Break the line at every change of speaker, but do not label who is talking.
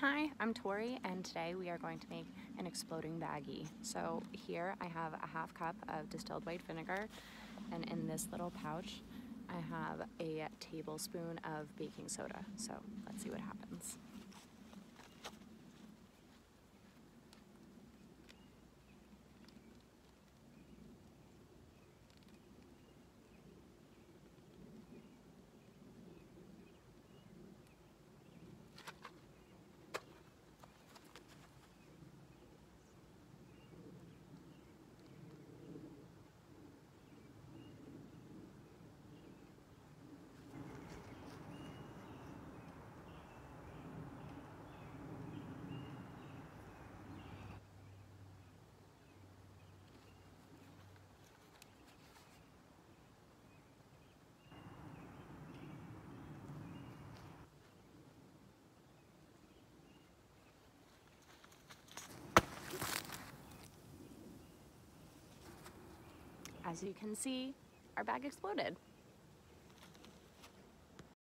Hi, I'm Tori, and today we are going to make an exploding baggie. So here I have a half cup of distilled white vinegar, and in this little pouch I have a tablespoon of baking soda. So let's see what happens. As you can see, our bag exploded.